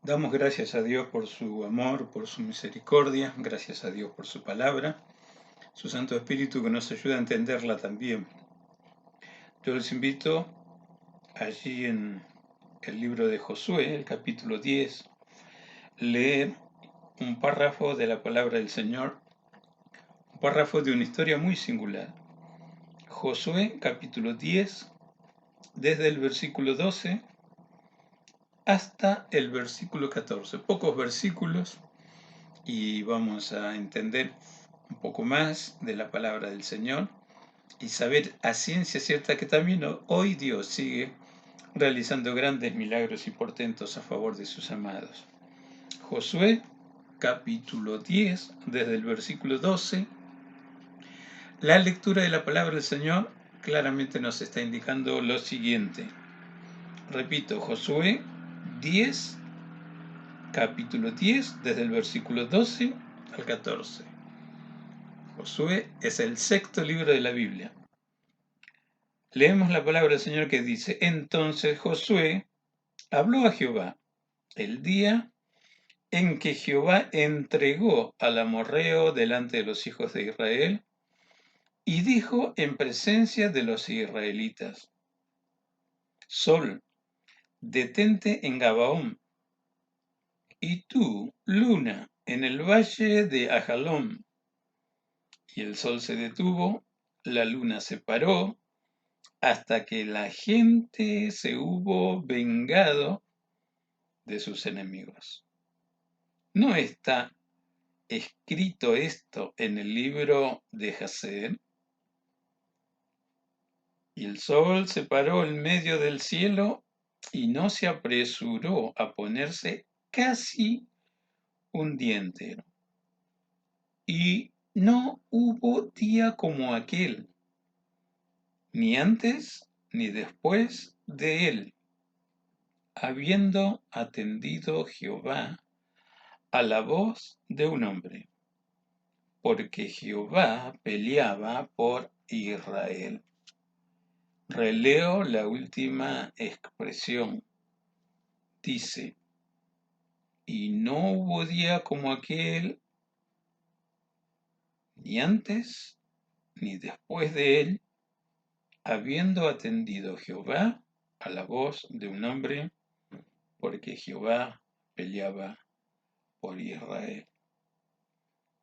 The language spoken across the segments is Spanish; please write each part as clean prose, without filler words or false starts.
Damos gracias a Dios por su amor, por su misericordia, gracias a Dios por su palabra, su Santo Espíritu que nos ayuda a entenderla también. Yo les invito allí en el libro de Josué, el capítulo 10, leer un párrafo de la palabra del Señor, un párrafo de una historia muy singular. Josué, capítulo 10, desde el versículo 12 hasta el versículo 14. Pocos versículos y vamos a entender un poco más de la palabra del Señor y saber a ciencia cierta que también hoy Dios sigue realizando grandes milagros y portentos a favor de sus amados. Josué, capítulo 10, desde el versículo 12, la lectura de la palabra del Señor claramente nos está indicando lo siguiente. Repito, Josué 10, capítulo 10, desde el versículo 12 al 14. Josué es el sexto libro de la Biblia. Leemos la palabra del Señor que dice: Entonces Josué habló a Jehová el día en que Jehová entregó al amorreo delante de los hijos de Israel, y dijo en presencia de los israelitas: Sol, detente en Gabaón, y tú, luna, en el valle de Ajalón. Y el sol se detuvo, la luna se paró, hasta que la gente se hubo vengado de sus enemigos. ¿No está escrito esto en el libro de Jasén? Y el sol se paró en medio del cielo y no se apresuró a ponerse casi un día entero. Y no hubo día como aquel, ni antes ni después de él, habiendo atendido Jehová a la voz de un hombre, porque Jehová peleaba por Israel. Releo la última expresión. Dice: y no hubo día como aquel, ni antes ni después de él, habiendo atendido Jehová a la voz de un hombre, porque Jehová peleaba por Israel.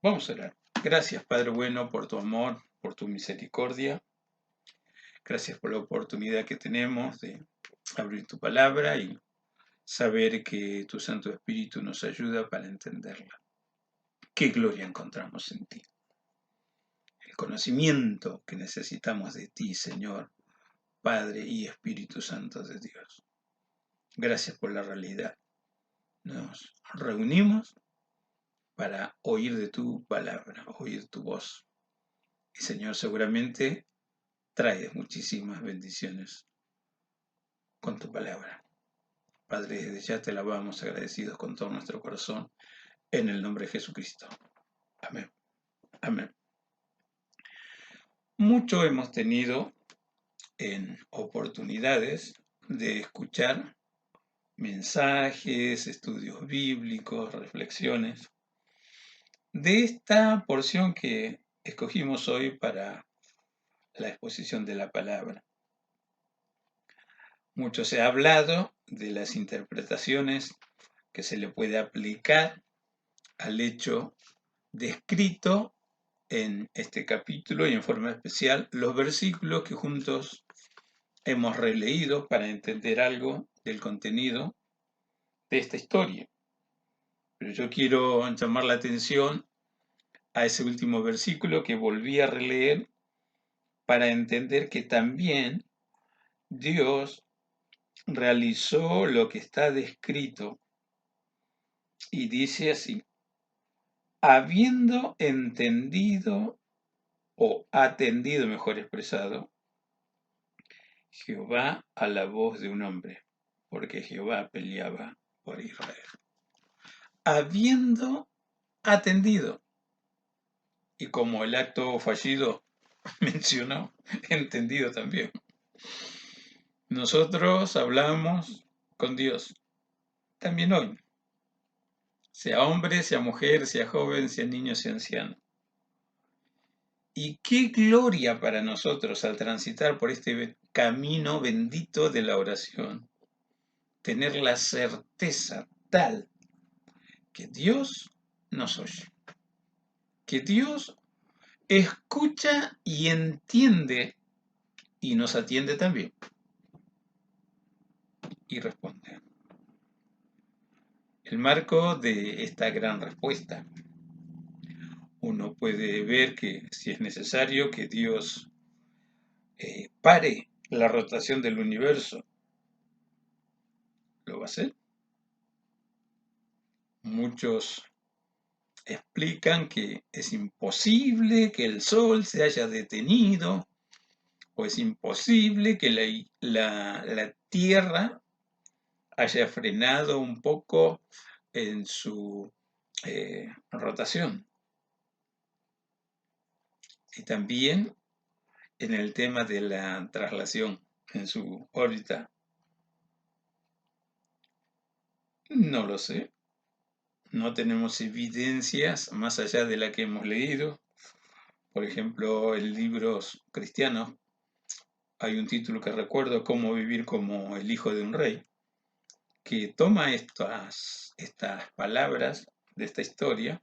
Vamos a orar. Gracias, Padre bueno, por tu amor, por tu misericordia. Gracias por la oportunidad que tenemos de abrir tu palabra y saber que tu Santo Espíritu nos ayuda para entenderla. Qué gloria encontramos en ti. El conocimiento que necesitamos de ti, Señor, Padre y Espíritu Santo de Dios. Gracias por la realidad. Nos reunimos para oír de tu palabra, oír tu voz. Y Señor, seguramente traes muchísimas bendiciones con tu palabra. Padre, desde ya te alabamos agradecidos con todo nuestro corazón, en el nombre de Jesucristo. Amén. Amén. Mucho hemos tenido en oportunidades de escuchar mensajes, estudios bíblicos, reflexiones de esta porción que escogimos hoy para la exposición de la palabra. Mucho se ha hablado de las interpretaciones que se le puede aplicar al hecho descrito en este capítulo y en forma especial los versículos que juntos hemos releído para entender algo del contenido de esta historia. Pero yo quiero llamar la atención a ese último versículo que volví a releer para entender que también Dios realizó lo que está descrito y dice así: habiendo entendido o atendido, mejor expresado, Jehová a la voz de un hombre, porque Jehová peleaba por Israel. Habiendo atendido, y como el acto fallido mencionó, entendido también. Nosotros hablamos con Dios también hoy. sea hombre, sea mujer, sea joven, sea niño, sea anciano. Y qué gloria para nosotros al transitar por este camino bendito de la oración, tener la certeza tal que Dios nos oye, que Dios escucha y entiende y nos atiende también y responde. El marco de esta gran respuesta, uno puede ver que si es necesario que Dios pare la rotación del universo, lo va a hacer. Muchos explican que es imposible que el Sol se haya detenido, o es imposible que la Tierra haya frenado un poco en su rotación. Y también en el tema de la traslación en su órbita. No lo sé. No tenemos evidencias más allá de la que hemos leído. Por ejemplo, en libros cristianos hay un título que recuerdo, Cómo vivir como el hijo de un rey, que toma estas palabras de esta historia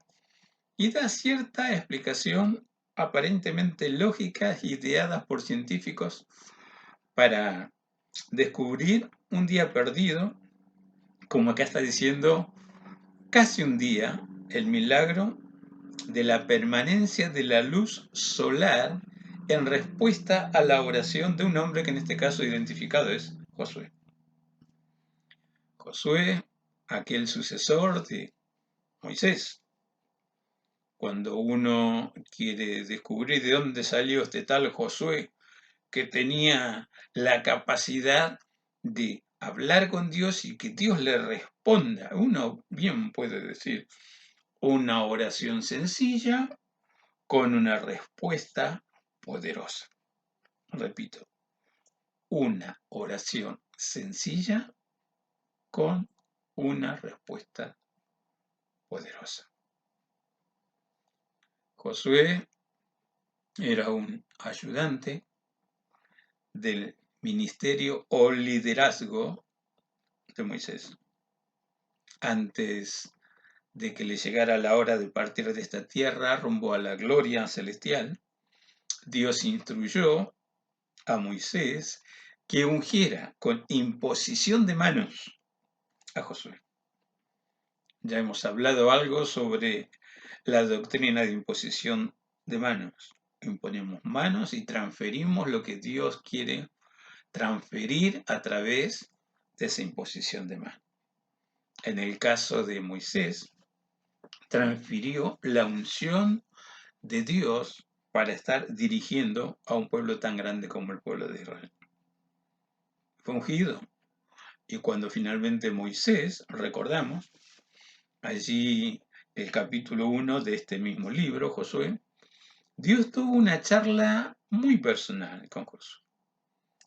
y da cierta explicación aparentemente lógica, ideadas por científicos para descubrir un día perdido, como acá está diciendo, casi un día, el milagro de la permanencia de la luz solar en respuesta a la oración de un hombre que en este caso identificado es Josué. Josué, aquel sucesor de Moisés. Cuando uno quiere descubrir de dónde salió este tal Josué, que tenía la capacidad de hablar con Dios y que Dios le responda, uno bien puede decir una oración sencilla con una respuesta poderosa. Repito, una oración sencilla con una respuesta poderosa. Josué era un ayudante del ministerio o liderazgo de Moisés. Antes de que le llegara la hora de partir de esta tierra rumbo a la gloria celestial, Dios instruyó a Moisés que ungiera con imposición de manos a Josué. Ya hemos hablado algo sobre la doctrina de imposición de manos. Imponemos manos y transferimos lo que Dios quiere transferir a través de esa imposición de manos. En el caso de Moisés, transfirió la unción de Dios para estar dirigiendo a un pueblo tan grande como el pueblo de Israel. Fue ungido. Y cuando finalmente Moisés, recordamos, allí el capítulo 1 de este mismo libro, Josué, Dios tuvo una charla muy personal con Josué,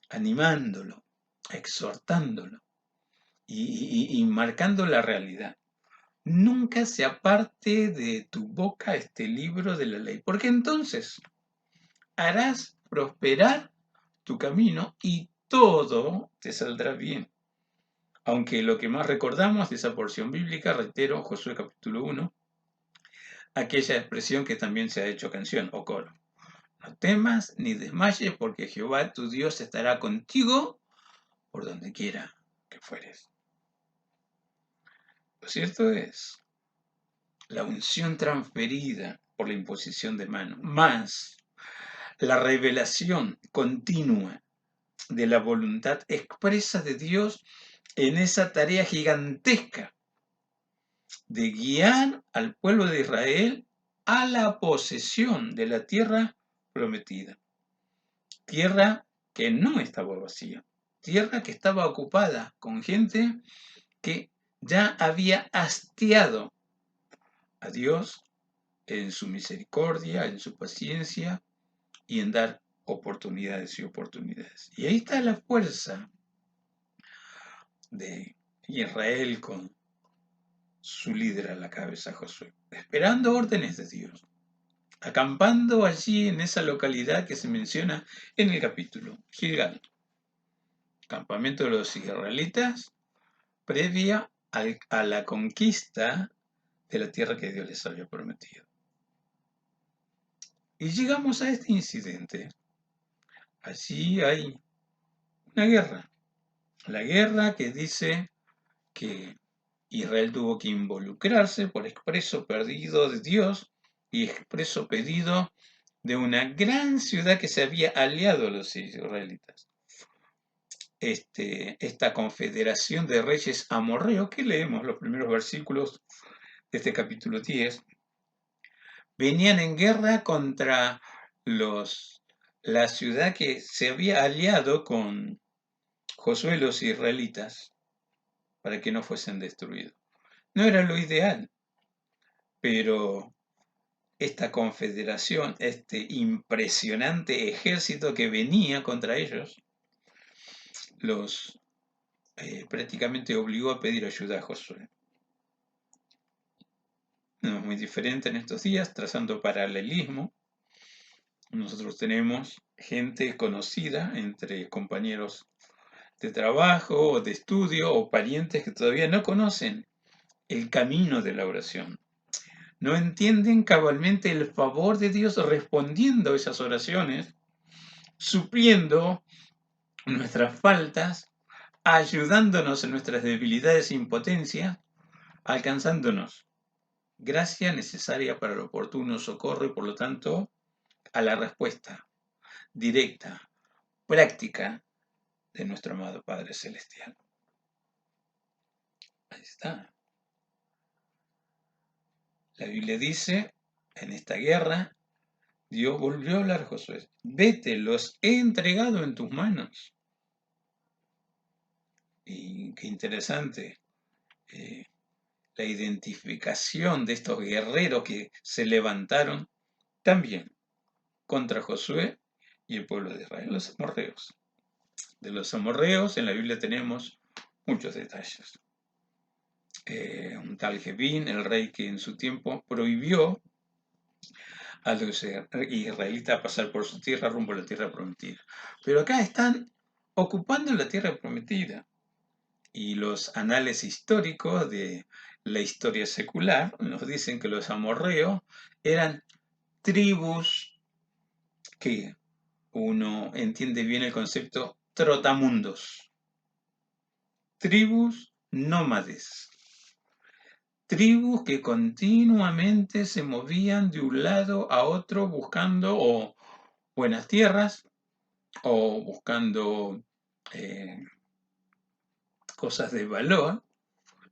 animándolo, exhortándolo y marcando la realidad. Nunca se aparte de tu boca este libro de la ley, porque entonces harás prosperar tu camino y todo te saldrá bien. Aunque lo que más recordamos de esa porción bíblica, reitero, Josué capítulo 1, aquella expresión que también se ha hecho canción o coro. No temas ni desmayes, porque Jehová tu Dios estará contigo por donde quiera que fueres. Lo cierto es, la unción transferida por la imposición de mano, más la revelación continua de la voluntad expresa de Dios en esa tarea gigantesca de guiar al pueblo de Israel a la posesión de la tierra prometida. Tierra que no estaba vacía, tierra que estaba ocupada con gente que ya había hastiado a Dios en su misericordia, en su paciencia y en dar oportunidades y oportunidades. Y ahí está la fuerza de Israel con su líder a la cabeza, Josué, esperando órdenes de Dios, acampando allí en esa localidad que se menciona en el capítulo, Gilgal, campamento de los israelitas, previa a la conquista de la tierra que Dios les había prometido. Y llegamos a este incidente. Allí hay una guerra. La guerra que dice que Israel tuvo que involucrarse por expreso pedido de Dios y expreso pedido de una gran ciudad que se había aliado a los israelitas. Esta confederación de reyes amorreos, que leemos los primeros versículos de este capítulo 10, venían en guerra contra la ciudad que se había aliado con Josué y los israelitas para que no fuesen destruidos. No era lo ideal, pero esta confederación, este impresionante ejército que venía contra ellos, los prácticamente obligó a pedir ayuda a Josué. No es muy diferente en estos días, trazando paralelismo. Nosotros tenemos gente conocida entre compañeros de trabajo o de estudio o parientes que todavía no conocen el camino de la oración. No entienden cabalmente el favor de Dios respondiendo a esas oraciones, supliendo nuestras faltas, ayudándonos en nuestras debilidades e impotencia, alcanzándonos gracia necesaria para el oportuno socorro y por lo tanto a la respuesta directa, práctica de nuestro amado Padre Celestial. Ahí está. La Biblia dice, en esta guerra, Dios volvió a hablar a Josué. Vete, los he entregado en tus manos. Y qué interesante la identificación de estos guerreros que se levantaron también contra Josué y el pueblo de Israel, los amorreos. De los amorreos en la Biblia tenemos muchos detalles. Un tal Jebín, el rey que en su tiempo prohibió a los israelitas pasar por su tierra rumbo a la tierra prometida. Pero acá están ocupando la tierra prometida. Y los anales históricos de la historia secular nos dicen que los amorreos eran tribus que uno entiende bien el concepto trotamundos. Tribus nómades. Tribus que continuamente se movían de un lado a otro buscando o buenas tierras o buscando cosas de valor,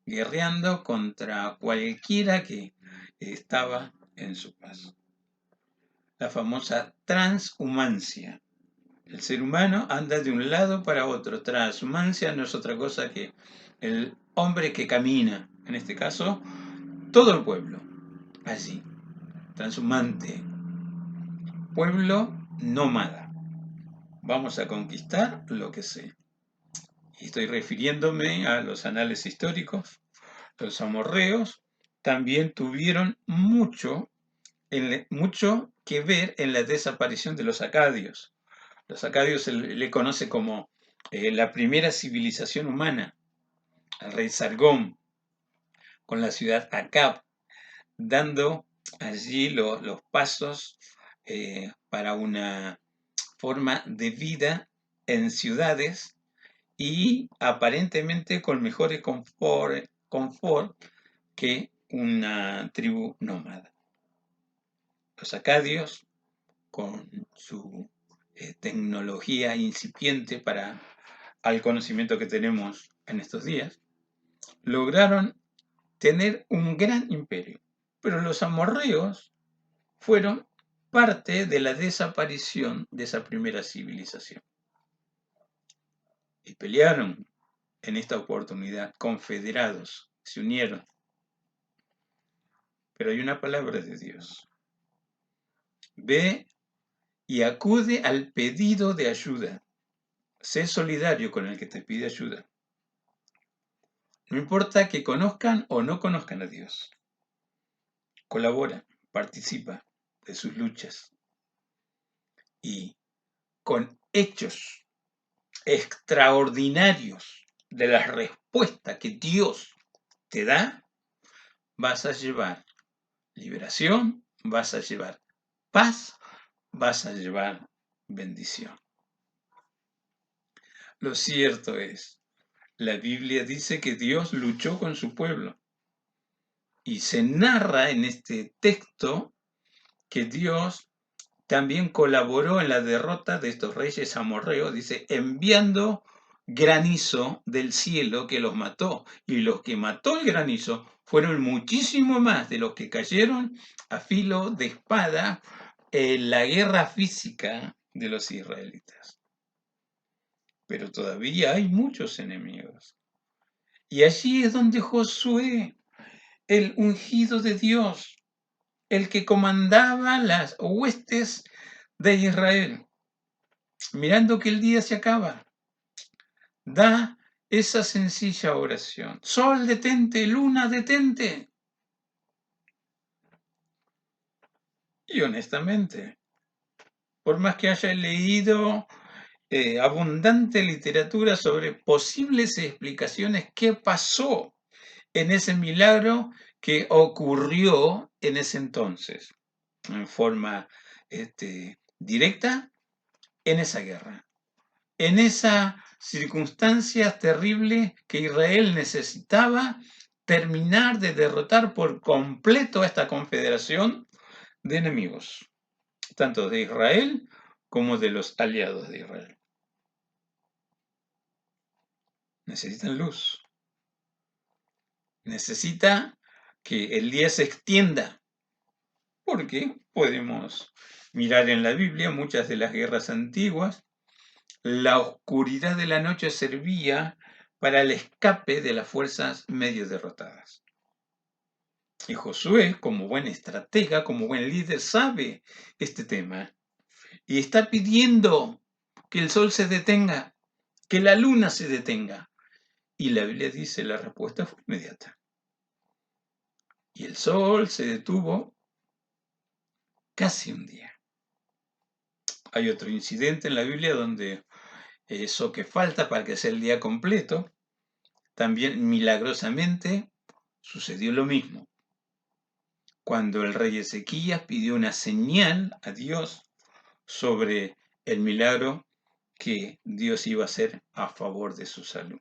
guerreando contra cualquiera que estaba en su paso. La famosa transhumancia. El ser humano anda de un lado para otro. Transhumancia no es otra cosa que el hombre que camina, en este caso, todo el pueblo, allí, transhumante, pueblo nómada. Vamos a conquistar lo que sea. Y estoy refiriéndome a los anales históricos. Los amorreos también tuvieron mucho que ver en la desaparición de los acadios. Los acadios se le conoce como la primera civilización humana, al rey Sargón, con la ciudad Acab, dando allí los pasos para una forma de vida en ciudades y aparentemente con mejores confort que una tribu nómada. Los acadios, con su tecnología incipiente para al conocimiento que tenemos en estos días, lograron tener un gran imperio. Pero los amorreos fueron parte de la desaparición de esa primera civilización. Y pelearon en esta oportunidad, confederados, se unieron. Pero hay una palabra de Dios. Ve y acude al pedido de ayuda. Sé solidario con el que te pide ayuda. No importa que conozcan o no conozcan a Dios. Colabora, participa de sus luchas y con hechos extraordinarios de la respuesta que Dios te da, vas a llevar liberación, vas a llevar paz, vas a llevar bendición. Lo cierto es, la Biblia dice que Dios luchó con su pueblo y se narra en este texto que Dios también colaboró en la derrota de estos reyes amorreos, dice, enviando granizo del cielo que los mató. Y los que mató el granizo fueron muchísimo más de los que cayeron a filo de espada en la guerra física de los israelitas. Pero todavía hay muchos enemigos. Y allí es donde Josué, el ungido de Dios, el que comandaba las huestes de Israel, mirando que el día se acaba, da esa sencilla oración. Sol, detente, luna, detente. Y honestamente, por más que haya leído abundante literatura sobre posibles explicaciones qué pasó en ese milagro que ocurrió en ese entonces, en forma directa, en esa guerra, en esa circunstancia terrible que Israel necesitaba terminar de derrotar por completo a esta confederación de enemigos, tanto de Israel como de los aliados de Israel. Necesitan luz. Necesita que el día se extienda, porque podemos mirar en la Biblia muchas de las guerras antiguas. La oscuridad de la noche servía para el escape de las fuerzas medio derrotadas. Y Josué, como buen estratega, como buen líder, sabe este tema y está pidiendo que el sol se detenga, que la luna se detenga. Y la Biblia dice, la respuesta fue inmediata. Y el sol se detuvo casi un día. Hay otro incidente en la Biblia donde eso que falta para que sea el día completo, también milagrosamente sucedió lo mismo. Cuando el rey Ezequías pidió una señal a Dios sobre el milagro que Dios iba a hacer a favor de su salud.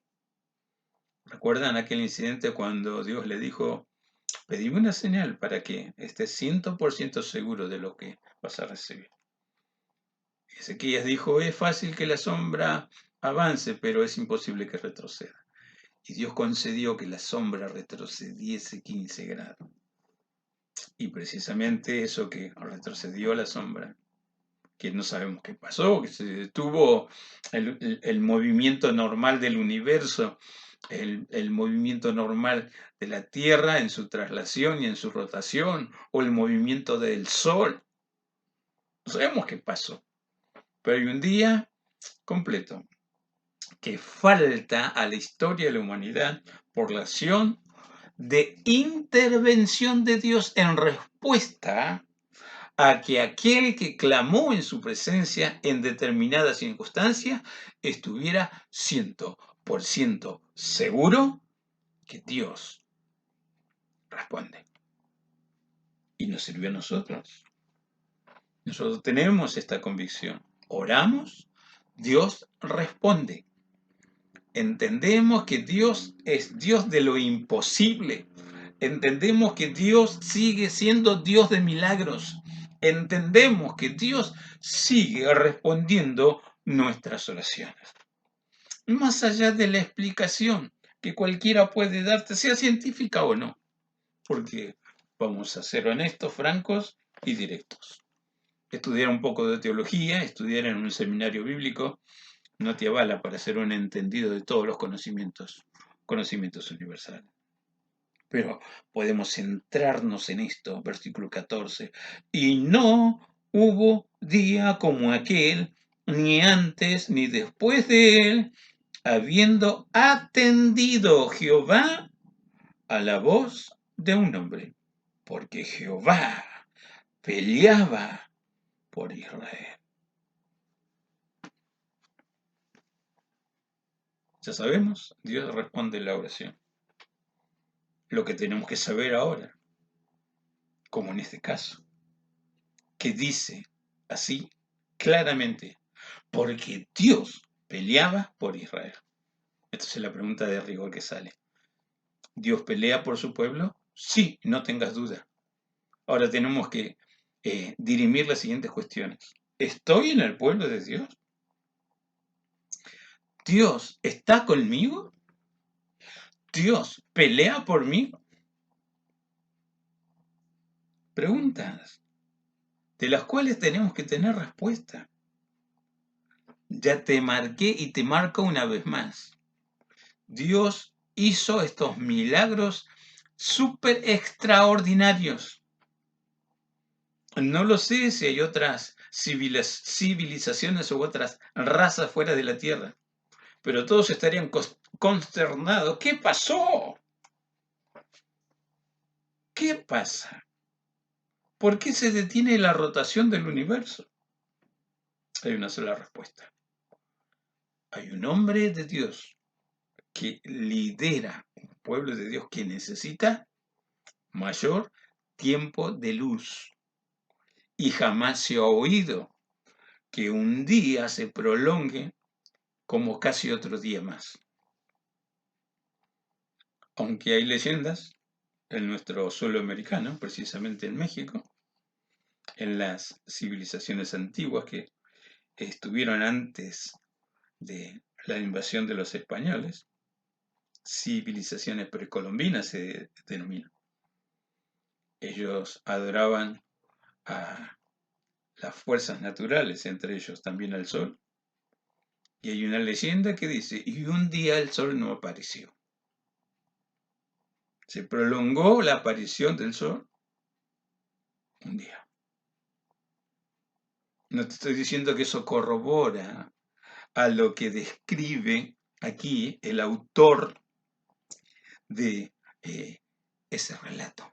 ¿Recuerdan aquel incidente cuando Dios le dijo, pedime una señal para que estés 100% seguro de lo que vas a recibir? Ezequías dijo, es fácil que la sombra avance, pero es imposible que retroceda. Y Dios concedió que la sombra retrocediese 15 grados. Y precisamente eso que retrocedió la sombra, que no sabemos qué pasó, que se detuvo el movimiento normal del universo, el movimiento normal de la Tierra en su traslación y en su rotación, o el movimiento del Sol. No sabemos qué pasó, pero hay un día completo que falta a la historia de la humanidad por la acción de intervención de Dios en respuesta a que aquel que clamó en su presencia en determinadas circunstancias estuviera 100% seguro que Dios responde. Y nos sirvió a nosotros. Nosotros tenemos esta convicción. Oramos, Dios responde. Entendemos que Dios es Dios de lo imposible. Entendemos que Dios sigue siendo Dios de milagros. Entendemos que Dios sigue respondiendo nuestras oraciones. Más allá de la explicación que cualquiera puede darte, sea científica o no, porque vamos a ser honestos, francos y directos. Estudiar un poco de teología, estudiar en un seminario bíblico, no te avala para ser un entendido de todos los conocimientos universales. Pero podemos centrarnos en esto, versículo 14. Y no hubo día como aquel, ni antes ni después de él, habiendo atendido Jehová a la voz de un hombre, porque Jehová peleaba por Israel. Ya sabemos, Dios responde la oración. Lo que tenemos que saber ahora, como en este caso, que dice así claramente, porque Dios peleaba por Israel. Esta es la pregunta de rigor que sale. ¿Dios pelea por su pueblo? Sí, no tengas duda. Ahora tenemos que dirimir las siguientes cuestiones. ¿Estoy en el pueblo de Dios? ¿Dios está conmigo? ¿Dios pelea por mí? Preguntas de las cuales tenemos que tener respuesta. Ya te marqué y te marco una vez más. Dios hizo estos milagros súper extraordinarios. No lo sé si hay otras civilizaciones u otras razas fuera de la Tierra, pero todos estarían consternados. ¿Qué pasó? ¿Qué pasa? ¿Por qué se detiene la rotación del universo? Hay una sola respuesta. Hay un hombre de Dios que lidera un pueblo de Dios que necesita mayor tiempo de luz. Y jamás se ha oído que un día se prolongue como casi otro día más. Aunque hay leyendas en nuestro suelo americano, precisamente en México, en las civilizaciones antiguas que estuvieron antes de la invasión de los españoles, civilizaciones precolombinas se denominan. Ellos adoraban a las fuerzas naturales, entre ellos también al sol. Y hay una leyenda que dice, y un día el sol no apareció. Se prolongó la aparición del sol un día. No te estoy diciendo que eso corrobora a lo que describe aquí el autor de ese relato.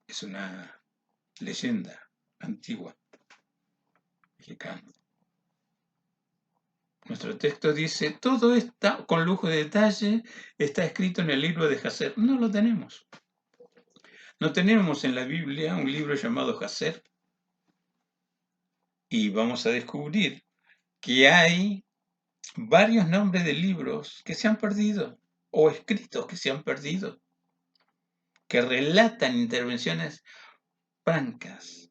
Es una leyenda antigua mexicana. Nuestro texto dice, todo está con lujo de detalle, está escrito en el libro de Jacer. No lo tenemos. No tenemos en la Biblia un libro llamado Jacer. Y vamos a descubrir que hay varios nombres de libros que se han perdido o escritos que se han perdido, que relatan intervenciones francas,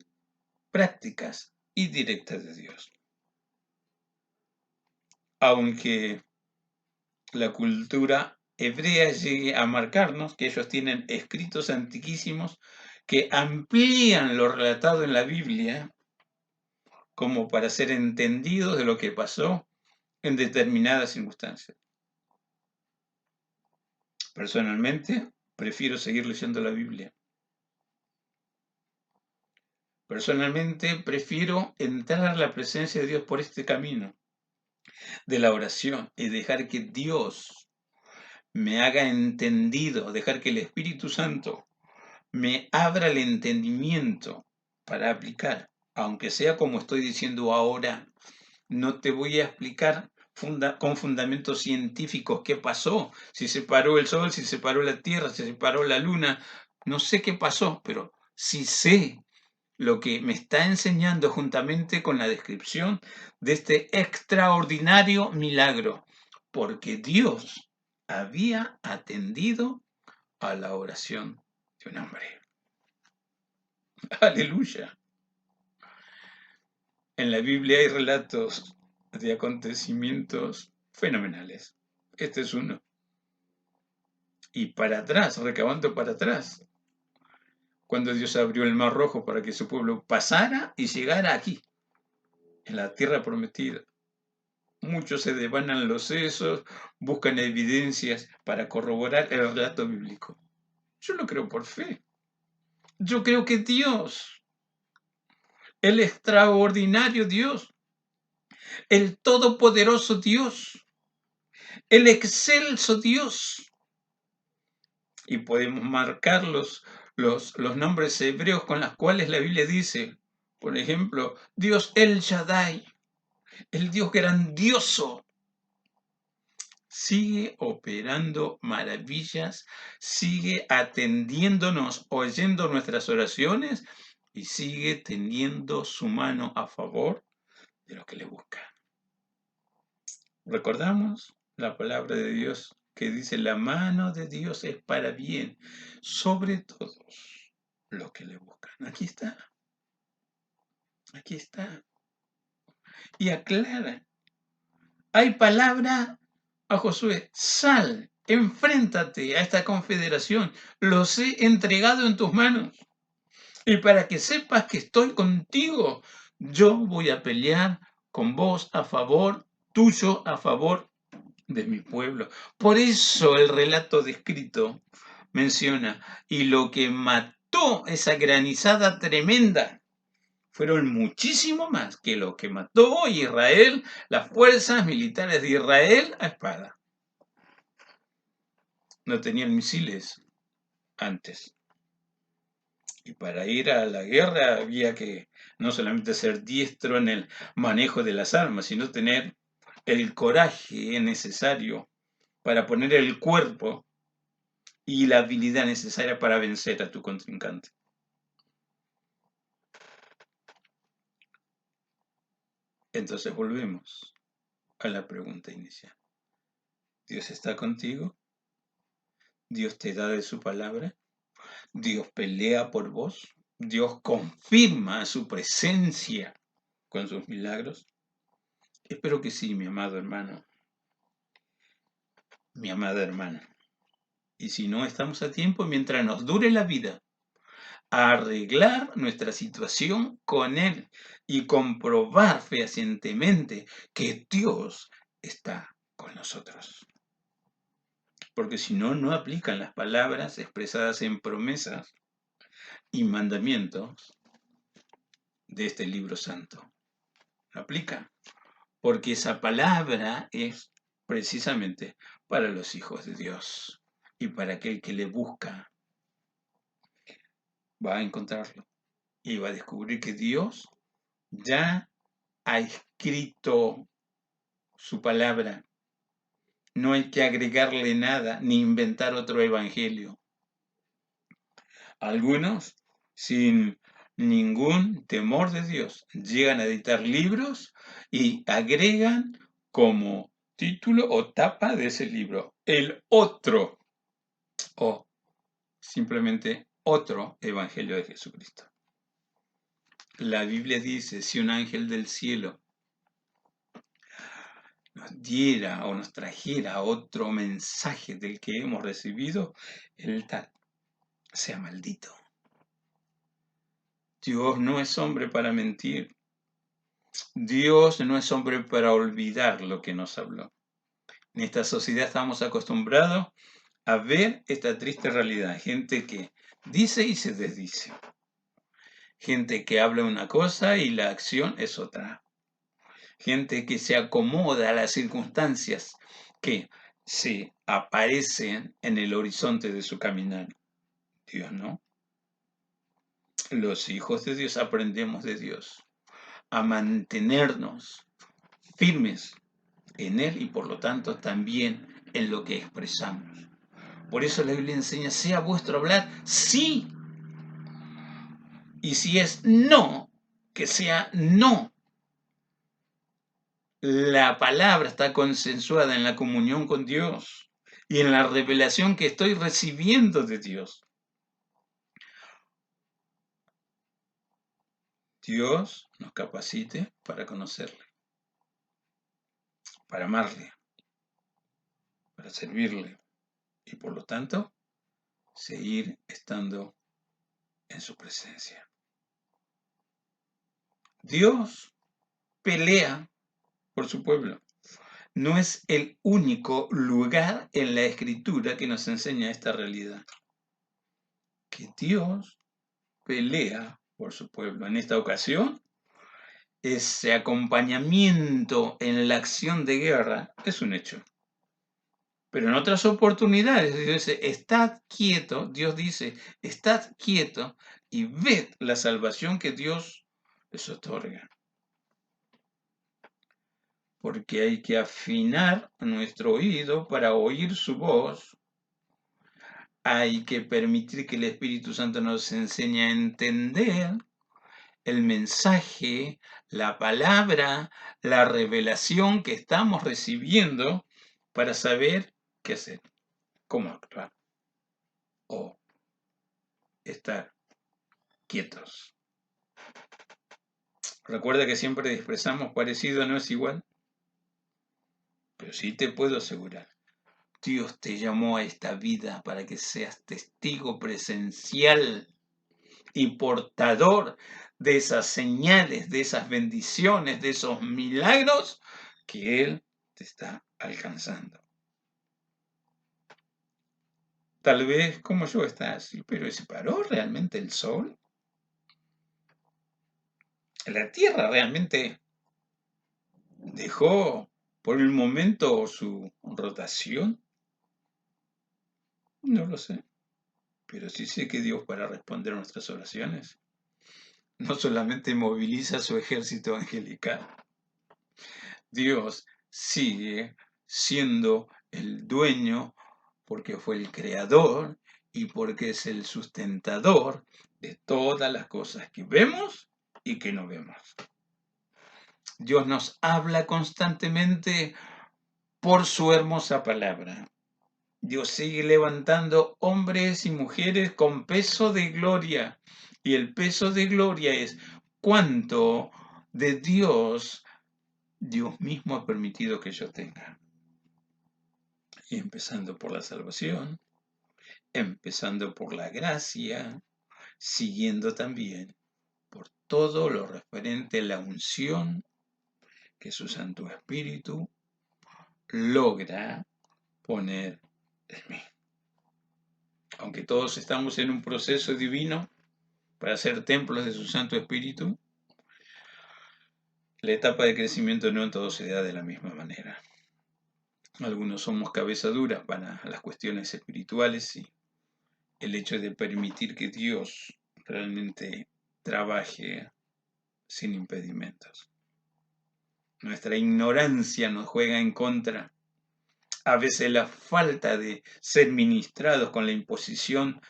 prácticas y directas de Dios. Aunque la cultura hebrea llegue a marcarnos que ellos tienen escritos antiquísimos que amplían lo relatado en la Biblia como para ser entendidos de lo que pasó en determinadas circunstancias. Personalmente, prefiero seguir leyendo la Biblia. Personalmente, prefiero entrar a la presencia de Dios por este camino de la oración y dejar que Dios me haga entendido, dejar que el Espíritu Santo me abra el entendimiento para aplicar, aunque sea como estoy diciendo ahora. No te voy a explicar con fundamentos científicos qué pasó, si se paró el sol, si se paró la tierra, si se paró la luna. No sé qué pasó, pero sí sé lo que me está enseñando juntamente con la descripción de este extraordinario milagro, porque Dios había atendido a la oración de un hombre. Aleluya. En la Biblia hay relatos de acontecimientos fenomenales. Este es uno. Y para atrás, recabando para atrás, cuando Dios abrió el Mar Rojo para que su pueblo pasara y llegara aquí, en la tierra prometida. Muchos se devanan los sesos, buscan evidencias para corroborar el relato bíblico. Yo lo creo por fe. Yo creo que Dios, el extraordinario Dios, el todopoderoso Dios, el excelso Dios. Y podemos marcar los nombres hebreos con los cuales la Biblia dice, por ejemplo, Dios El Shaddai, el Dios grandioso, sigue operando maravillas, sigue atendiéndonos, oyendo nuestras oraciones y sigue teniendo su mano a favor de los que le buscan. Recordamos la palabra de Dios que dice, la mano de Dios es para bien sobre todos los que le buscan. Aquí está. Aquí está. Y aclara. Hay palabra a Josué, sal, enfréntate a esta confederación, los he entregado en tus manos. Y para que sepas que estoy contigo, yo voy a pelear con vos a favor tuyo, a favor de mi pueblo. Por eso el relato descrito menciona, y lo que mató esa granizada tremenda fueron muchísimo más que lo que mató Israel, las fuerzas militares de Israel a espada. No tenían misiles antes. Y para ir a la guerra había que no solamente ser diestro en el manejo de las armas, sino tener el coraje necesario para poner el cuerpo y la habilidad necesaria para vencer a tu contrincante. Entonces volvemos a la pregunta inicial. ¿Dios está contigo? ¿Dios te da de su palabra? ¿Dios pelea por vos? ¿Dios confirma su presencia con sus milagros? Espero que sí, mi amado hermano, mi amada hermana. Y si no, estamos a tiempo, mientras nos dure la vida, a arreglar nuestra situación con Él y comprobar fehacientemente que Dios está con nosotros. Porque si no, no aplican las palabras expresadas en promesas y mandamientos de este libro santo. No aplican, porque esa palabra es precisamente para los hijos de Dios y para aquel que le busca. Va a encontrarlo y va a descubrir que Dios ya ha escrito su palabra. No hay que agregarle nada ni inventar otro evangelio. Algunos, sin ningún temor de Dios, llegan a editar libros y agregan como título o tapa de ese libro el otro o simplemente otro evangelio de Jesucristo. La Biblia dice, si un ángel del cielo nos diera o nos trajera otro mensaje del que hemos recibido, el tal sea maldito. Dios no es hombre para mentir. Dios no es hombre para olvidar lo que nos habló. En esta sociedad estamos acostumbrados a ver esta triste realidad. Gente que dice y se desdice. Gente que habla una cosa y la acción es otra. Gente que se acomoda a las circunstancias que se aparecen en el horizonte de su caminar. Dios no. Los hijos de Dios aprendemos de Dios a mantenernos firmes en Él y por lo tanto también en lo que expresamos. Por eso la Biblia enseña, sea vuestro hablar sí. Y si es no, que sea no. La palabra está consensuada en la comunión con Dios y en la revelación que estoy recibiendo de Dios. Dios nos capacite para conocerle, para amarle, para servirle y por lo tanto seguir estando en su presencia. Dios pelea por su pueblo. No es el único lugar en la Escritura que nos enseña esta realidad. Que Dios pelea por su pueblo. En esta ocasión ese acompañamiento en la acción de guerra es un hecho. Pero en otras oportunidades Dios dice, estad quieto y ved la salvación que Dios les otorga. Porque hay que afinar nuestro oído para oír su voz. Hay que permitir que el Espíritu Santo nos enseñe a entender el mensaje, la palabra, la revelación que estamos recibiendo para saber qué hacer, cómo actuar o estar quietos. Recuerda que siempre expresamos parecido no es igual, pero sí te puedo asegurar, Dios te llamó a esta vida para que seas testigo presencial y portador de esas señales, de esas bendiciones, de esos milagros que Él te está alcanzando. Tal vez como yo estás, pero ¿se paró realmente el sol? ¿La Tierra realmente dejó por el momento su rotación? No lo sé, pero sí sé que Dios, para responder a nuestras oraciones, no solamente moviliza su ejército angelical, Dios sigue siendo el dueño porque fue el creador y porque es el sustentador de todas las cosas que vemos y que no vemos. Dios nos habla constantemente por su hermosa palabra. Dios sigue levantando hombres y mujeres con peso de gloria. Y el peso de gloria es cuánto de Dios mismo ha permitido que yo tenga. Y empezando por la salvación, empezando por la gracia, siguiendo también por todo lo referente a la unción que su Santo Espíritu logra poner en mí. Aunque todos estamos en un proceso divino para ser templos de su Santo Espíritu, la etapa de crecimiento no en todo se da de la misma manera. Algunos somos cabeza dura para las cuestiones espirituales y el hecho de permitir que Dios realmente trabaje sin impedimentos. Nuestra ignorancia nos juega en contra. A veces la falta de ser ministrados con la imposición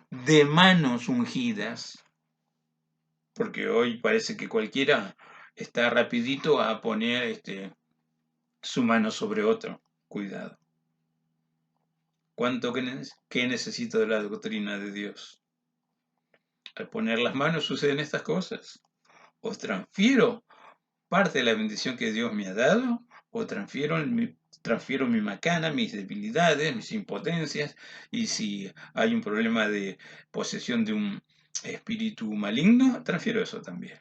de manos ungidas, porque hoy parece que cualquiera está rapidito a poner su mano sobre otro. Cuidado. ¿Cuánto que necesito de la doctrina de Dios? Al poner las manos suceden estas cosas. Os transfiero parte de la bendición que Dios me ha dado, o transfiero mi macana, mis debilidades, mis impotencias, y si hay un problema de posesión de un espíritu maligno, transfiero eso también.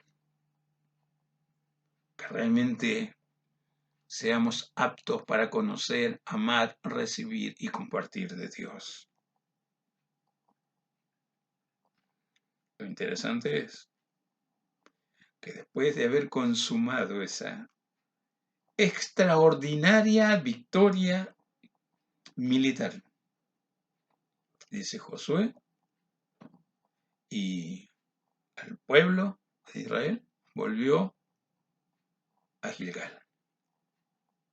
Que realmente seamos aptos para conocer, amar, recibir y compartir de Dios. Lo interesante es que después de haber consumado esa extraordinaria victoria militar, dice Josué, y el pueblo de Israel volvió a Gilgal,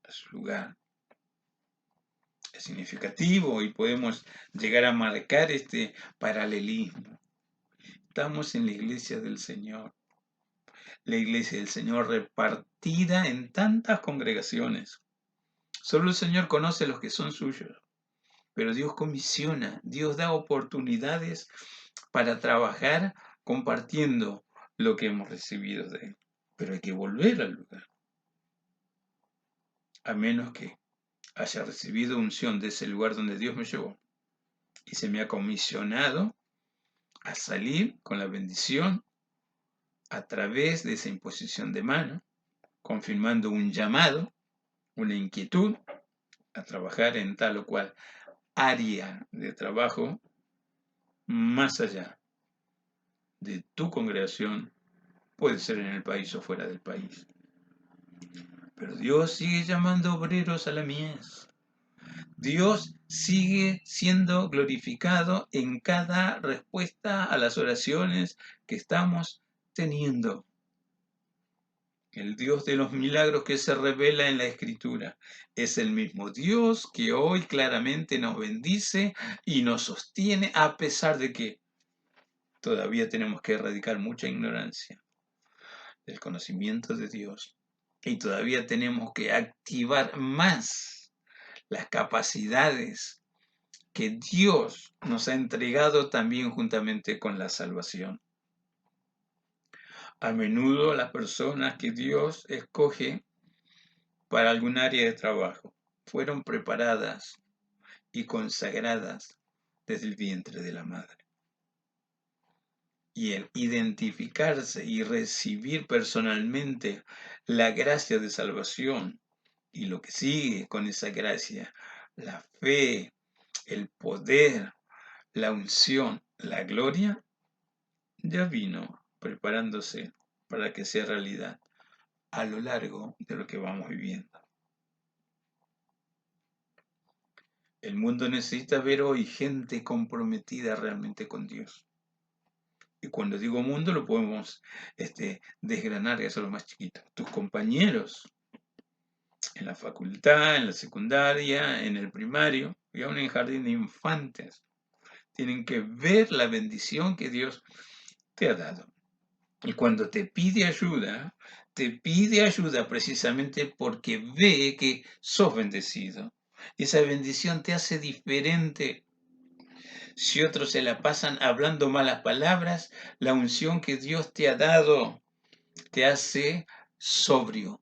a su lugar. Es significativo y podemos llegar a marcar este paralelismo. Estamos en la iglesia del Señor. La iglesia del Señor repartida en tantas congregaciones. Solo el Señor conoce los que son suyos, pero Dios comisiona, Dios da oportunidades para trabajar compartiendo lo que hemos recibido de Él. Pero hay que volver al lugar, a menos que haya recibido unción de ese lugar donde Dios me llevó y se me ha comisionado a salir con la bendición a través de esa imposición de mano, confirmando un llamado, una inquietud a trabajar en tal o cual área de trabajo más allá de tu congregación, Puede ser en el país o fuera del país. Pero Dios sigue llamando obreros a la mies. Dios sigue siendo glorificado en cada respuesta a las oraciones que estamos teniendo. El Dios de los milagros que se revela en la Escritura es el mismo Dios que hoy claramente nos bendice y nos sostiene a pesar de que todavía tenemos que erradicar mucha ignorancia del conocimiento de Dios y todavía tenemos que activar más las capacidades que Dios nos ha entregado también juntamente con la salvación. A menudo las personas que Dios escoge para algún área de trabajo fueron preparadas y consagradas desde el vientre de la madre. Y el identificarse y recibir personalmente la gracia de salvación y lo que sigue con esa gracia, la fe, el poder, la unción, la gloria, ya vino preparándose para que sea realidad a lo largo de lo que vamos viviendo. El mundo necesita ver hoy gente comprometida realmente con Dios. Y cuando digo mundo lo podemos desgranar y hacerlo más chiquito. Tus compañeros en la facultad, en la secundaria, en el primario y aún en jardín de infantes tienen que ver la bendición que Dios te ha dado. Y cuando te pide ayuda precisamente porque ve que sos bendecido. Esa bendición te hace diferente. Si otros se la pasan hablando malas palabras, la unción que Dios te ha dado te hace sobrio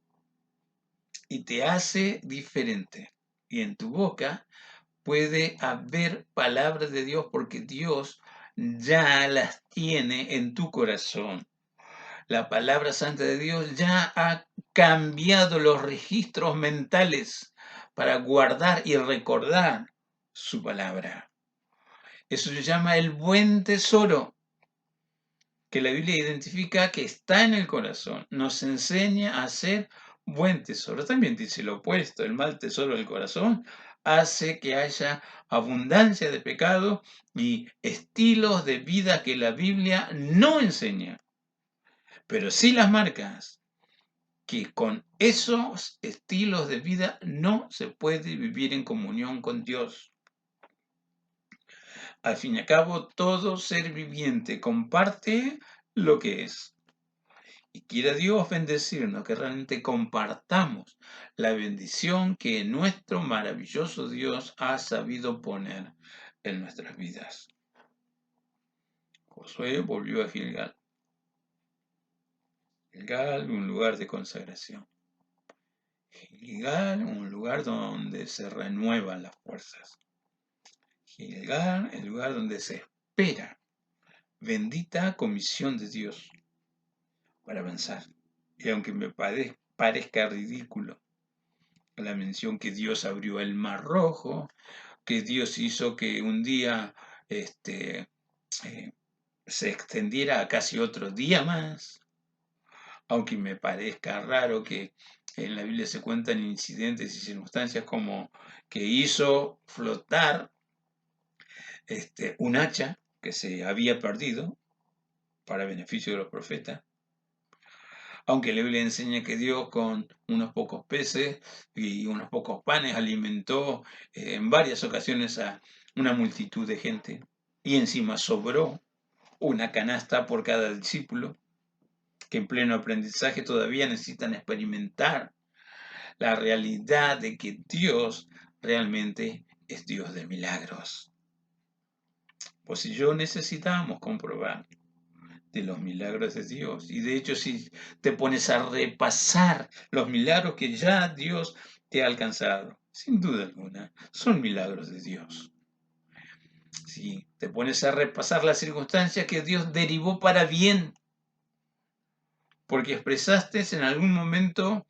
y te hace diferente. Y en tu boca puede haber palabras de Dios porque Dios ya las tiene en tu corazón. La palabra santa de Dios ya ha cambiado los registros mentales para guardar y recordar su palabra. Eso se llama el buen tesoro, que la Biblia identifica que está en el corazón. Nos enseña a hacer buen tesoro. También dice lo opuesto, el mal tesoro del corazón hace que haya abundancia de pecado y estilos de vida que la Biblia no enseña. Pero sí las marcas que con esos estilos de vida no se puede vivir en comunión con Dios. Al fin y al cabo, todo ser viviente comparte lo que es. Y quiera Dios bendecirnos, que realmente compartamos la bendición que nuestro maravilloso Dios ha sabido poner en nuestras vidas. Josué volvió a Gilgal. Gilgal, un lugar de consagración. Gilgal, un lugar donde se renuevan las fuerzas. Gilgal, el lugar donde se espera. Bendita comisión de Dios para avanzar. Y aunque me parezca ridículo la mención que Dios abrió el Mar Rojo, que Dios hizo que un día se extendiera a casi otro día más, aunque me parezca raro que en la Biblia se cuentan incidentes y circunstancias como que hizo flotar un hacha que se había perdido para beneficio de los profetas, aunque la Biblia enseña que Dios con unos pocos peces y unos pocos panes alimentó en varias ocasiones a una multitud de gente y encima sobró una canasta por cada discípulo, que en pleno aprendizaje todavía necesitan experimentar la realidad de que Dios realmente es Dios de milagros. Pues si yo necesitamos comprobar de los milagros de Dios. Y de hecho, si te pones a repasar los milagros que ya Dios te ha alcanzado, sin duda alguna, son milagros de Dios. Si te pones a repasar las circunstancias que Dios derivó para bien, porque expresaste en algún momento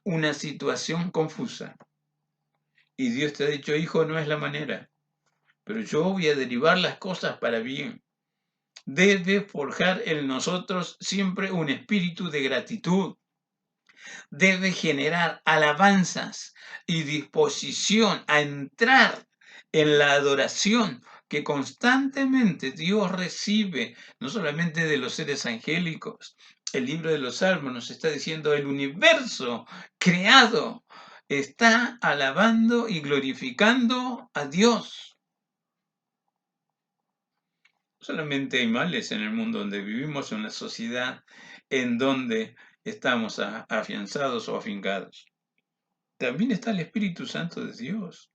una situación confusa. Y Dios te ha dicho, hijo, no es la manera, pero yo voy a derivar las cosas para bien. debe forjar en nosotros siempre un espíritu de gratitud. Debe generar alabanzas y disposición a entrar en la adoración que constantemente Dios recibe, no solamente de los seres angélicos. El libro de los Salmos nos está diciendo el universo creado está alabando y glorificando a Dios. Solamente hay males en el mundo donde vivimos, en una sociedad en donde estamos afianzados o afincados. También está el Espíritu Santo de Dios.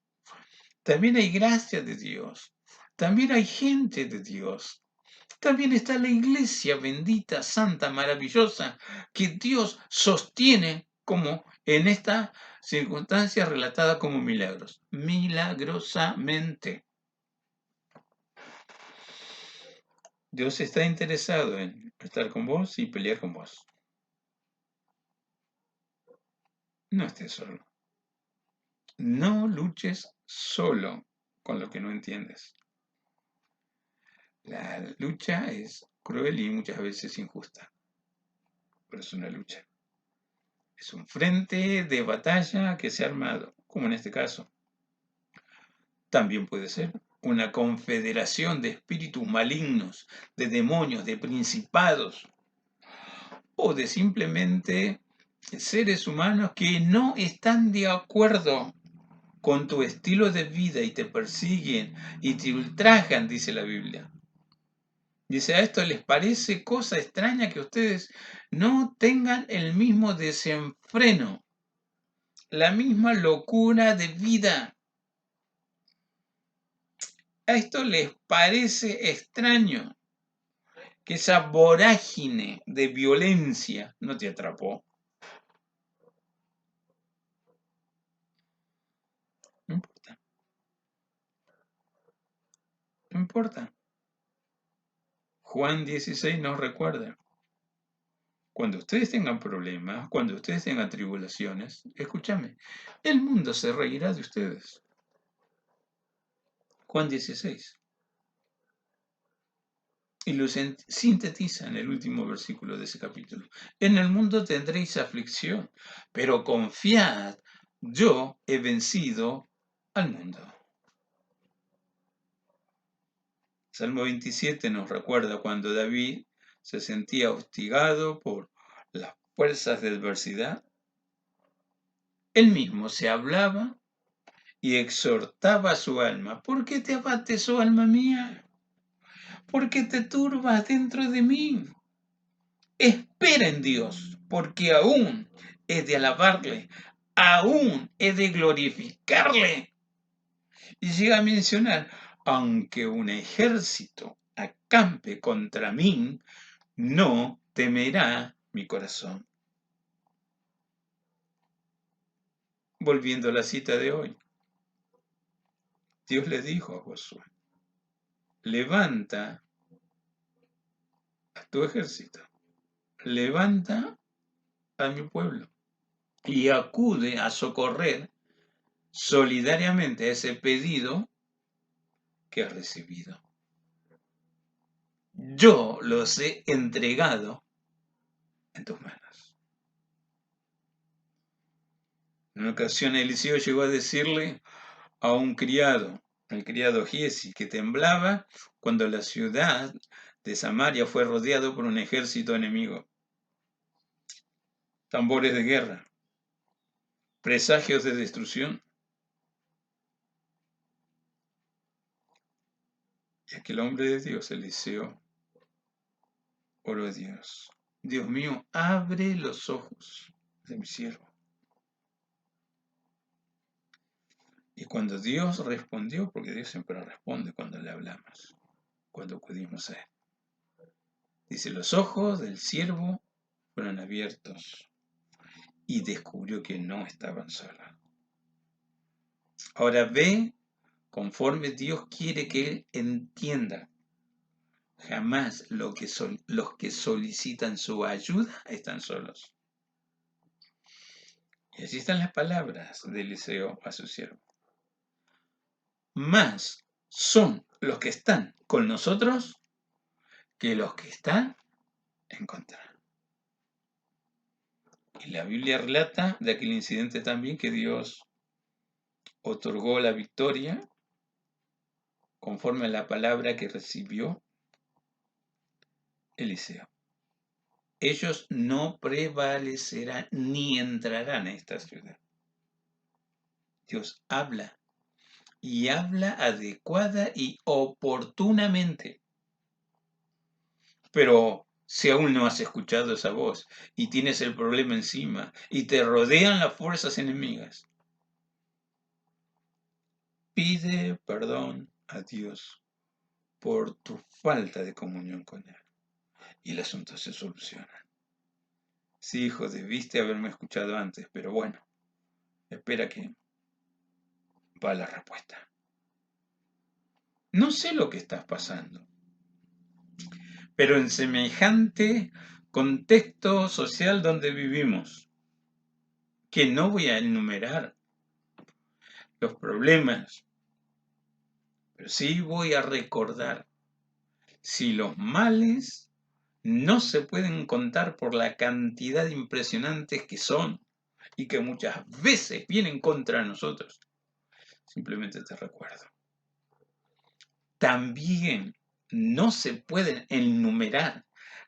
También hay gracia de Dios. También hay gente de Dios. También está la iglesia bendita, santa, maravillosa, que Dios sostiene como en esta circunstancia relatada como milagros. Milagrosamente. Dios está interesado en estar con vos y pelear con vos. No estés solo. No luches solo con lo que no entiendes. La lucha es cruel y muchas veces injusta, pero es una lucha. Es un frente de batalla que se ha armado, como en este caso. También puede ser una confederación de espíritus malignos, de demonios, de principados, o de simplemente seres humanos que no están de acuerdo con tu estilo de vida y te persiguen y te ultrajan, dice la Biblia. Dice, a esto les parece cosa extraña que ustedes no tengan el mismo desenfreno, la misma locura de vida. A esto les parece extraño que esa vorágine de violencia no te atrapó. No importa. No importa. Juan 16 nos recuerda. Cuando ustedes tengan problemas, cuando ustedes tengan tribulaciones, escúchame, el mundo se reirá de ustedes. Juan 16. Y lo sintetiza en el último versículo de ese capítulo. En el mundo tendréis aflicción, pero confiad, yo he vencido al mundo. Salmo 27 nos recuerda cuando David se sentía hostigado por las fuerzas de adversidad. Él mismo se hablaba y exhortaba a su alma. ¿Por qué te abates, oh alma mía? ¿Por qué te turbas dentro de mí? Espera en Dios, porque aún he de alabarle, aún he de glorificarle. Y llega a mencionar, aunque un ejército acampe contra mí, no temerá mi corazón. Volviendo a la cita de hoy, Dios le dijo a Josué, levanta a tu ejército, levanta a mi pueblo y acude a socorrer solidariamente a ese pedido que has recibido. Yo los he entregado en tus manos. En una ocasión Eliseo llegó a decirle a un criado, el criado Giesi, que temblaba cuando la ciudad de Samaria fue rodeado por un ejército enemigo. Tambores de guerra, presagios de destrucción. Y aquel hombre de Dios, Eliseo, oró a Dios. Dios mío, abre los ojos de mi siervo. Y cuando Dios respondió, porque Dios siempre responde cuando le hablamos, cuando acudimos a Él. Dice, los ojos del siervo fueron abiertos y descubrió que no estaban solos. Ahora ve conforme Dios quiere que Él entienda. Jamás los que solicitan su ayuda están solos. Y así están las palabras de Eliseo a su siervo. Más son los que están con nosotros que los que están en contra. Y la Biblia relata de aquel incidente también que Dios otorgó la victoria conforme a la palabra que recibió Eliseo. Ellos no prevalecerán ni entrarán a esta ciudad. Dios habla y habla adecuada y oportunamente. Pero si aún no has escuchado esa voz y tienes el problema encima y te rodean las fuerzas enemigas, pide perdón a Dios por tu falta de comunión con Él y el asunto se soluciona. Sí, hijo, debiste haberme escuchado antes, pero bueno, espera que va la respuesta. No sé lo que estás pasando, pero en semejante contexto social donde vivimos, que no voy a enumerar los problemas, pero sí voy a recordar, si los males no se pueden contar por la cantidad impresionantes que son y que muchas veces vienen contra nosotros, simplemente te recuerdo. También no se pueden enumerar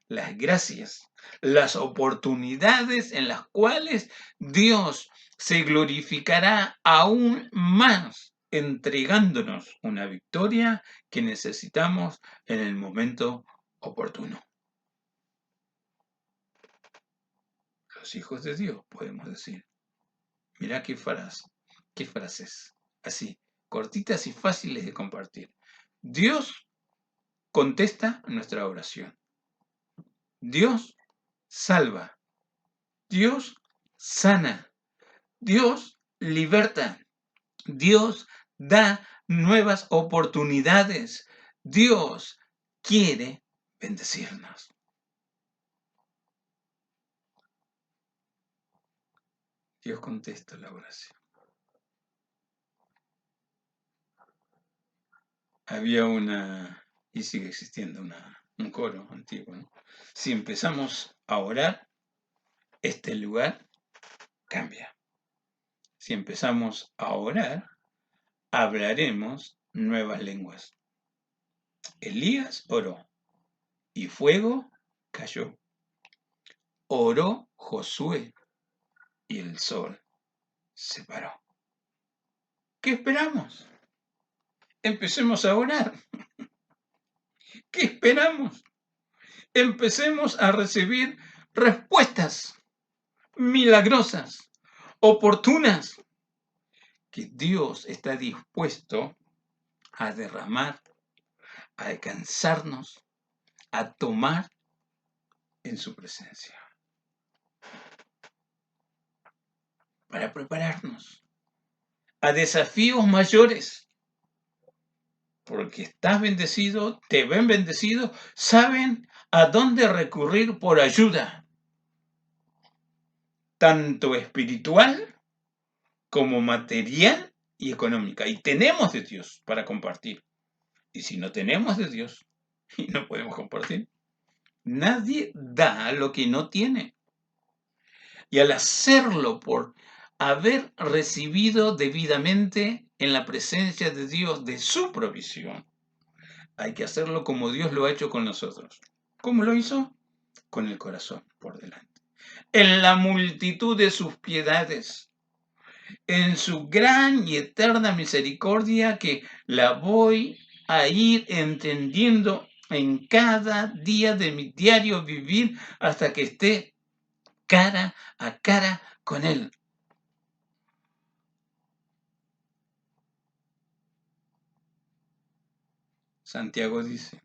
las gracias, las oportunidades en las cuales Dios se glorificará aún más, entregándonos una victoria que necesitamos en el momento oportuno. Los hijos de Dios, podemos decir. Mirá qué frases, así, cortitas y fáciles de compartir. Dios contesta nuestra oración. Dios salva. Dios sana. Dios liberta. Dios da nuevas oportunidades. Dios quiere bendecirnos. Dios contesta la oración. Había y sigue existiendo un coro antiguo, ¿no? Si empezamos a orar, este lugar cambia. Si empezamos a orar, hablaremos nuevas lenguas. Elías oró y fuego cayó. Oró Josué y el sol se paró. ¿Qué esperamos? Empecemos a orar. ¿Qué esperamos? Empecemos a recibir respuestas milagrosas, oportunas, que Dios está dispuesto a derramar, a alcanzarnos, a tomar en su presencia. Para prepararnos a desafíos mayores. Porque estás bendecido, te ven bendecido, saben a dónde recurrir por ayuda, tanto espiritual como material y económica. Y tenemos de Dios para compartir. Y si no tenemos de Dios y no podemos compartir, nadie da lo que no tiene. Y al hacerlo por haber recibido debidamente en la presencia de Dios de su provisión, hay que hacerlo como Dios lo ha hecho con nosotros. ¿Cómo lo hizo? Con el corazón por delante. En la multitud de sus piedades, en su gran y eterna misericordia que la voy a ir entendiendo en cada día de mi diario vivir hasta que esté cara a cara con Él. Santiago dice,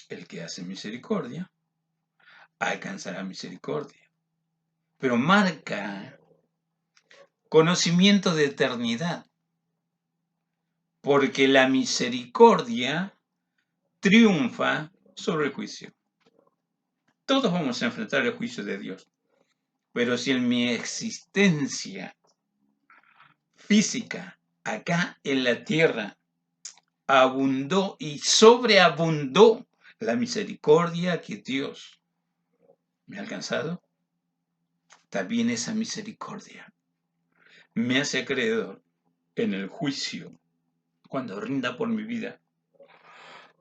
el que hace misericordia alcanzará misericordia. Pero marca conocimiento de eternidad, porque la misericordia triunfa sobre el juicio. Todos vamos a enfrentar el juicio de Dios, pero si en mi existencia física acá en la tierra abundó y sobreabundó La misericordia que Dios me ha alcanzado, también esa misericordia me hace acreedor en el juicio, cuando rinda por mi vida,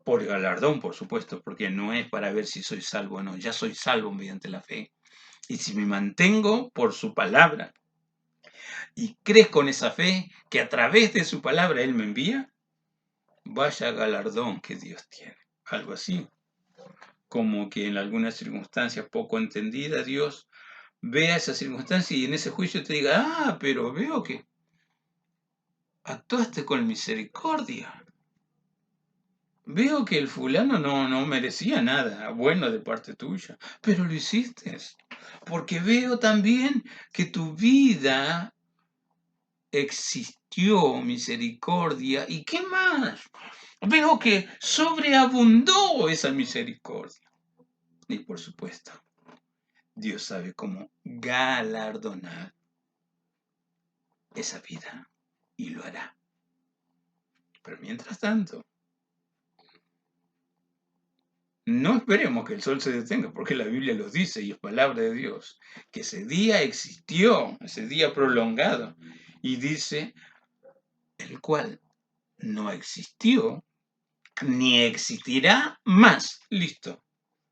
por galardón, por supuesto, porque no es para ver si soy salvo o no, ya soy salvo mediante la fe. Y si me mantengo por su palabra y crezco en esa fe que a través de su palabra Él me envía, vaya galardón que Dios tiene. Algo así, como que en algunas circunstancias poco entendidas, Dios vea esa circunstancia y en ese juicio te diga, pero veo que actuaste con misericordia. Veo que el fulano no merecía nada bueno de parte tuya, pero lo hiciste. Porque veo también que tu vida existió misericordia. ¿Y qué más? Veo que sobreabundó esa misericordia. Y por supuesto, Dios sabe cómo galardonar esa vida y lo hará. Pero mientras tanto, no esperemos que el sol se detenga, porque la Biblia lo dice y es palabra de Dios, que ese día existió, ese día prolongado, y dice, el cual no existió ni existirá más. Listo.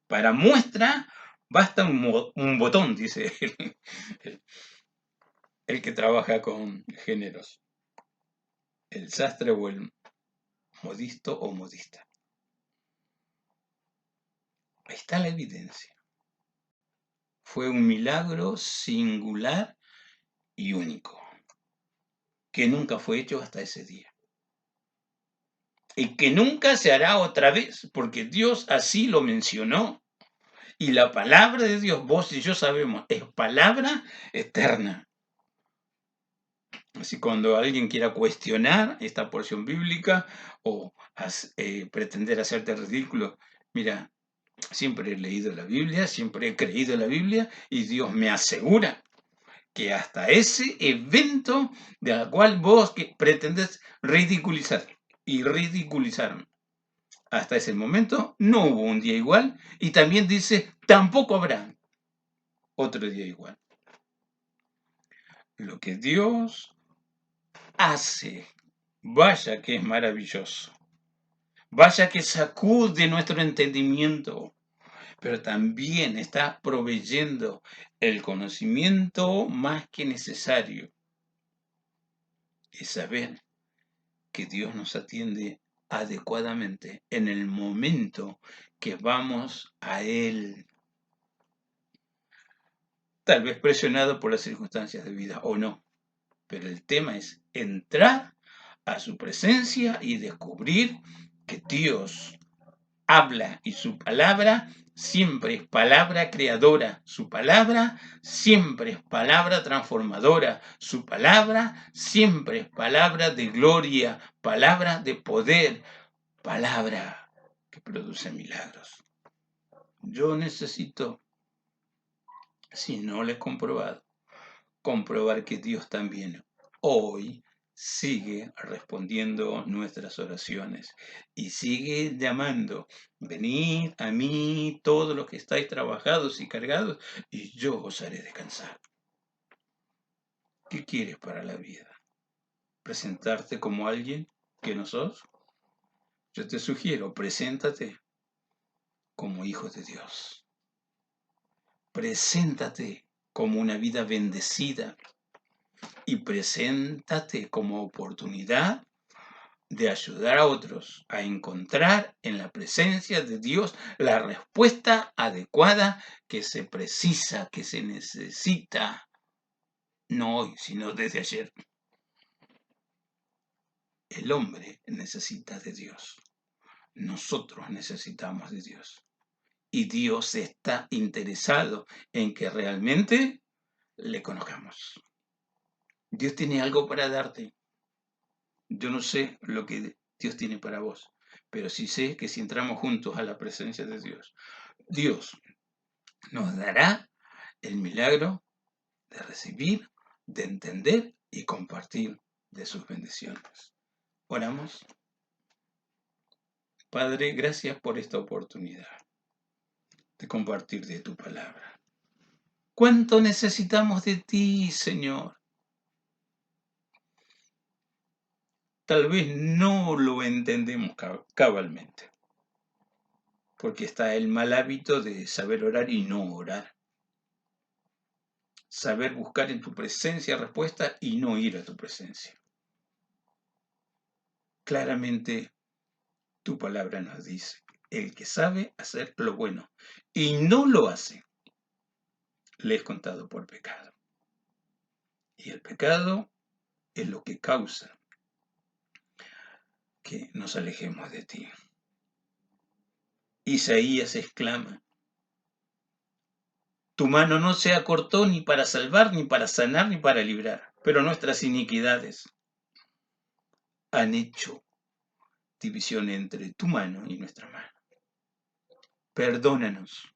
Para muestra basta un botón, dice el que trabaja con géneros, el sastre o el modisto o modista. Ahí está la evidencia. Fue un milagro singular y único, que nunca fue hecho hasta ese día. Y que nunca se hará otra vez, porque Dios así lo mencionó. Y la palabra de Dios, vos y yo sabemos, es palabra eterna. Así cuando alguien quiera cuestionar esta porción bíblica o pretender hacerte ridículo, mira, siempre he leído la Biblia, siempre he creído en la Biblia y Dios me asegura que hasta ese evento del cual vos pretendés ridiculizar y ridiculizarme, hasta ese momento no hubo un día igual y también dice, tampoco habrá otro día igual. Lo que Dios hace, vaya que es maravilloso, vaya que sacude nuestro entendimiento, pero también está proveyendo el conocimiento más que necesario. Es saber que Dios nos atiende adecuadamente en el momento que vamos a Él. Tal vez presionado por las circunstancias de vida o no, pero el tema es entrar a su presencia y descubrir que Dios habla y su palabra siempre es palabra creadora, su palabra siempre es palabra transformadora, su palabra siempre es palabra de gloria, palabra de poder, palabra que produce milagros. Yo necesito, si no lo he comprobado, comprobar que Dios también hoy sigue respondiendo nuestras oraciones y sigue llamando, venid a mí todos los que estáis trabajados y cargados y yo os haré descansar. ¿Qué quieres para la vida? ¿Presentarte como alguien que no sos? Yo te sugiero, preséntate como hijo de Dios. Preséntate como una vida bendecida y preséntate como oportunidad de ayudar a otros a encontrar en la presencia de Dios la respuesta adecuada que se precisa, que se necesita, no hoy, sino desde ayer. El hombre necesita de Dios. Nosotros necesitamos de Dios. Y Dios está interesado en que realmente le conozcamos. Dios tiene algo para darte. Yo no sé lo que Dios tiene para vos, pero sí sé que si entramos juntos a la presencia de Dios, Dios nos dará el milagro de recibir, de entender y compartir de sus bendiciones. Oramos. Padre, gracias por esta oportunidad de compartir de tu palabra. ¿Cuánto necesitamos de ti, Señor? Tal vez no lo entendemos cabalmente, porque está el mal hábito de saber orar y no orar. Saber buscar en tu presencia respuesta y no ir a tu presencia. Claramente tu palabra nos dice, el que sabe hacer lo bueno y no lo hace, le es contado por pecado. Y el pecado es lo que causa que nos alejemos de ti. Isaías exclama, tu mano no se acortó ni para salvar, ni para sanar, ni para librar, pero nuestras iniquidades han hecho división entre tu mano y nuestra mano. Perdónanos,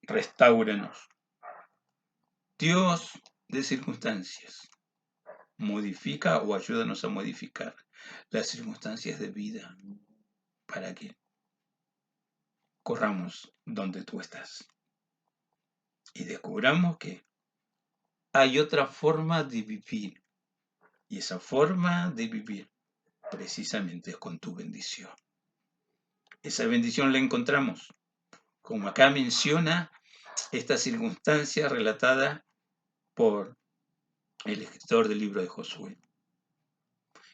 restáuranos. Dios de circunstancias, modifica o ayúdanos a modificar las circunstancias de vida para que corramos donde tú estás y descubramos que hay otra forma de vivir y esa forma de vivir precisamente es con tu bendición. Esa bendición la encontramos, como acá menciona esta circunstancia relatada por el escritor del libro de Josué.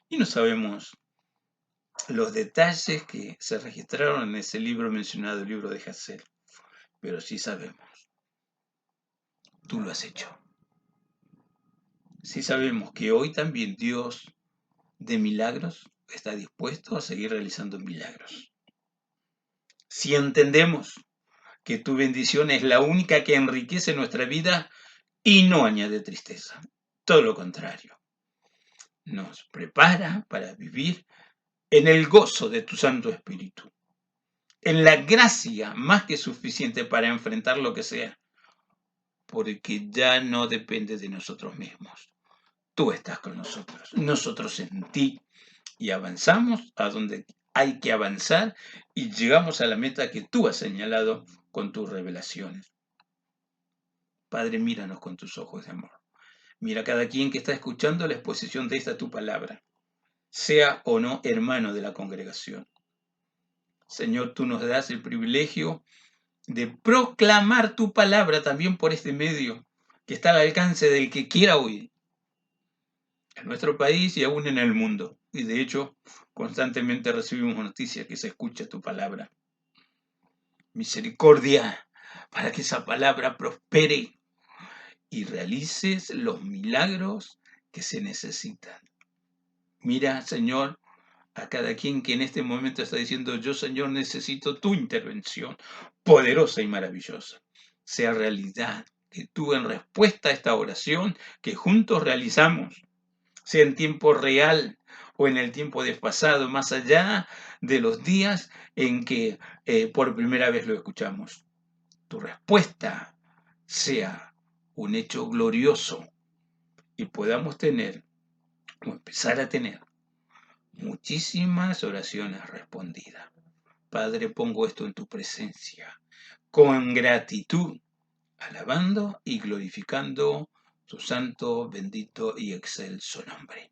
Y no sabemos los detalles que se registraron en ese libro mencionado, el libro de Hazel, pero sí sabemos, tú lo has hecho. Sí sabemos que hoy también Dios de milagros está dispuesto a seguir realizando milagros. Si entendemos que tu bendición es la única que enriquece nuestra vida y no añade tristeza, todo lo contrario, nos prepara para vivir en el gozo de tu Santo Espíritu, en la gracia más que suficiente para enfrentar lo que sea, porque ya no depende de nosotros mismos. Tú estás con nosotros en ti, y avanzamos a donde hay que avanzar y llegamos a la meta que tú has señalado con tus revelaciones. Padre, míranos con tus ojos de amor. Mira a cada quien que está escuchando la exposición de esta tu palabra, sea o no hermano de la congregación. Señor, tú nos das el privilegio de proclamar tu palabra también por este medio, que está al alcance del que quiera oír, en nuestro país y aún en el mundo. Y de hecho, constantemente recibimos noticias que se escucha tu palabra. Misericordia, para que esa palabra prospere y realices los milagros que se necesitan. Mira, Señor, a cada quien que en este momento está diciendo, yo, Señor, necesito tu intervención poderosa y maravillosa. Sea realidad que tú, en respuesta a esta oración que juntos realizamos, sea en tiempo real o en el tiempo desfasado, más allá de los días en que por primera vez lo escuchamos. Tu respuesta sea un hecho glorioso y podamos tener o empezar a tener muchísimas oraciones respondidas. Padre, pongo esto en tu presencia con gratitud, alabando y glorificando tu santo, bendito y excelso nombre.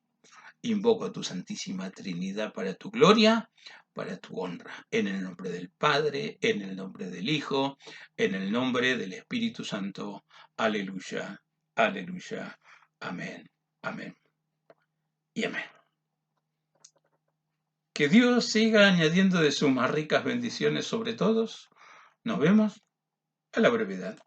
Invoco a tu Santísima Trinidad para tu gloria, para tu honra, en el nombre del Padre, en el nombre del Hijo, en el nombre del Espíritu Santo. Aleluya, aleluya, amén, amén y amén. Que Dios siga añadiendo de sus más ricas bendiciones sobre todos. Nos vemos a la brevedad.